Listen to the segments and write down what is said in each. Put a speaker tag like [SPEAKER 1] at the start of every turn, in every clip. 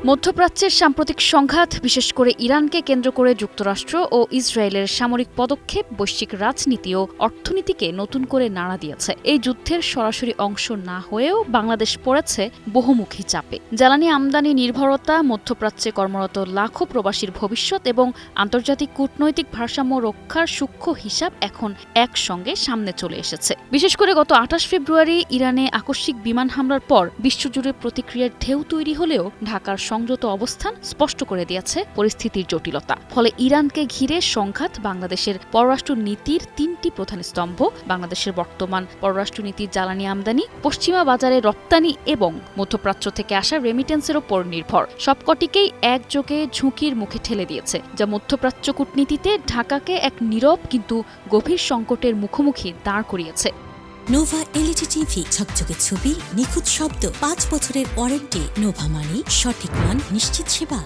[SPEAKER 1] মধ্যপ্রাচ্যের সাম্প্রতিক সংঘাত, বিশেষ করে ইরানকে কেন্দ্র করে যুক্তরাষ্ট্র ও ইসরায়েলের সামরিক পদক্ষেপ বৈশ্বিক রাজনীতি ও অর্থনীতিকে নতুন করে নাড়া দিয়েছে। এই যুদ্ধের সরাসরি অংশ না হয়েও বাংলাদেশ পড়েছে বহুমুখী চাপে। জ্বালানি আমদানি নির্ভরতা, মধ্যপ্রাচ্যে কর্মরত লাখো প্রবাসীর ভবিষ্যৎ এবং আন্তর্জাতিক কূটনৈতিক ভারসাম্য রক্ষার সূক্ষ্ম হিসাব এখন একসঙ্গে সামনে চলে এসেছে। বিশেষ করে গত ২৮ ফেব্রুয়ারি ইরানে আকস্মিক বিমান হামলার পর বিশ্বজুড়ে প্রতিক্রিয়ার ঢেউ তৈরি হলেও ঢাকার সংযত অবস্থান স্পষ্ট করে দিয়েছে পরিস্থিতির জটিলতা। ফলে ইরানকে ঘিরে সংঘাত বাংলাদেশের পররাষ্ট্র নীতির তিনটি প্রধান স্তম্ভ, বাংলাদেশের বর্তমান পররাষ্ট্রনীতির জ্বালানি আমদানি, পশ্চিমা বাজারে রপ্তানি এবং মধ্যপ্রাচ্য থেকে আসা রেমিটেন্সের ওপর নির্ভর, সবকটিকেই একযোগে ঝুঁকির মুখে ঠেলে দিয়েছে, যা মধ্যপ্রাচ্য কূটনীতিতে ঢাকাকে এক নীরব কিন্তু গভীর সংকটের মুখোমুখি দাঁড় করিয়েছে।
[SPEAKER 2] নোভা এলইডি টিভি, ঝকঝকে ছবি, নিখুঁত শব্দ, ৫ বছরের ওয়ারেন্টি। নোভা মানি সঠিক মান, নিশ্চিত সেবা।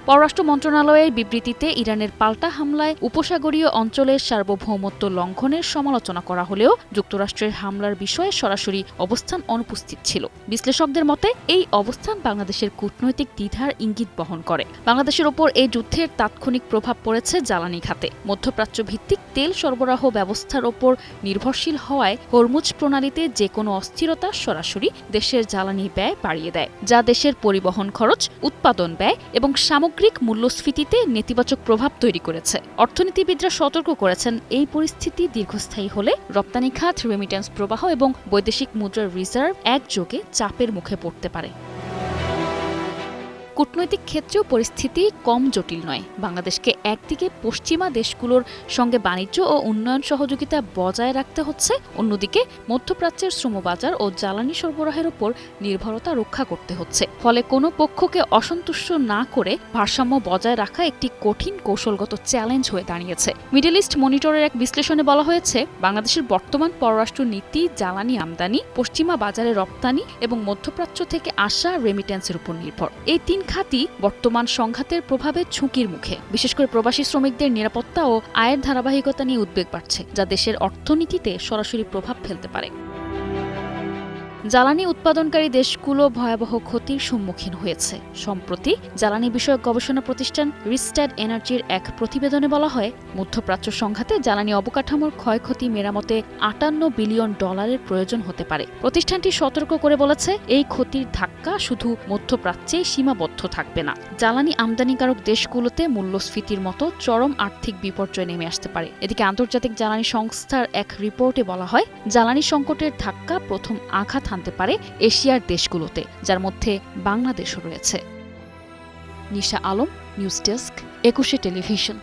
[SPEAKER 1] পররাষ্ট্র মন্ত্রণালয়ের বিবৃতিতে ইরানের পাল্টা হামলায় উপসাগরীয় অঞ্চলের সার্বভৌমত্ব লঙ্ঘনের সমালোচনা করা হলেও যুক্তরাষ্ট্রের হামলার বিষয়ে সরাসরি অবস্থান অনুপস্থিত ছিল। বিশ্লেষকদের মতে এই অবস্থান বাংলাদেশের কূটনৈতিক দ্বিধার ইঙ্গিত বহন করে। বাংলাদেশের ওপর এই যুদ্ধের তাৎক্ষণিক প্রভাব পড়েছে জ্বালানি খাতে। মধ্যপ্রাচ্য ভিত্তিক তেল সরবরাহ ব্যবস্থার ওপর নির্ভরশীল হওয়ায় হরমুজ প্রণালীতে যে কোনো অস্থিরতা সরাসরি দেশের জ্বালানি ব্যয় বাড়িয়ে দেয়, যা দেশের পরিবহন খরচ, উৎপাদন ব্যয় এবং সামগ্রিক মূল্যস্ফীতিতে নেতিবাচক প্রভাব তৈরি করেছে। অর্থনীতিবিদরা সতর্ক করেছেন, এই পরিস্থিতি দীর্ঘস্থায়ী হলে রপ্তানি খাত, রেমিটেন্স প্রবাহ এবং বৈদেশিক মুদ্রার রিজার্ভ একযোগে চাপের মুখে পড়তে পারে। কূটনৈতিক ক্ষেত্রেও পরিস্থিতি কম জটিল নয়। বাংলাদেশকে একদিকে পশ্চিমা দেশগুলোর সঙ্গে বাণিজ্য ও উন্নয়ন সহযোগিতা বজায় রাখতে হচ্ছে, অন্যদিকে মধ্যপ্রাচ্যের শ্রমবাজার ও জ্বালানি সরবরাহের ওপর নির্ভরতা রক্ষা করতে হচ্ছে। ফলে কোনো পক্ষকে অসন্তুষ্ট না করে ভারসাম্য বজায় রাখা একটি কঠিন কৌশলগত চ্যালেঞ্জ হয়ে দাঁড়িয়েছে। মিডল ইস্ট মনিটরের এক বিশ্লেষণে বলা হয়েছে, বাংলাদেশের বর্তমান পররাষ্ট্র নীতি জ্বালানি আমদানি, পশ্চিমা বাজারে রপ্তানি এবং মধ্যপ্রাচ্য থেকে আসা রেমিটেন্সের উপর নির্ভর। এই তিন খাতই বর্তমান সংঘাতের প্রভাবে ঝুঁকির মুখে। বিশেষ করে প্রবাসী শ্রমিকদের নিরাপত্তা ও আয়ের ধারাবাহিকতা নিয়ে উদ্বেগ বাড়ছে, যা দেশের অর্থনীতিতে সরাসরি প্রভাব ফেলতে পারে। জ্বালানি উৎপাদনকারী দেশগুলো ভয়াবহ ক্ষতির সম্মুখীন হয়েছে। সম্প্রতি জ্বালানি বিষয়ক গবেষণা প্রতিষ্ঠান রিস্টাড এনার্জির এক প্রতিবেদনে বলা হয়, মধ্যপ্রাচ্য সংঘাতে জ্বালানি অবকাঠামোর ক্ষয়ক্ষতি মেরামতে $৫৮ বিলিয়ন প্রয়োজন হতে পারে। প্রতিষ্ঠানটি সতর্ক করে বলেছে, এই ক্ষতির ধাক্কা শুধু মধ্যপ্রাচ্যেই সীমাবদ্ধ থাকবে না। জ্বালানি আমদানিকারক দেশগুলোতে মূল্যস্ফীতির মতো চরম আর্থিক বিপর্যয় নেমে আসতে পারে। এদিকে আন্তর্জাতিক জ্বালানি সংস্থার এক রিপোর্টে বলা হয়, জ্বালানি সংকটের ধাক্কা প্রথম আঘাত আনতে পারে এশিয়ার দেশগুলোতে, যার মধ্যে বাংলাদেশও রয়েছে। নিশা আলম, নিউজ ডেস্ক, ২১ টেলিভিশন।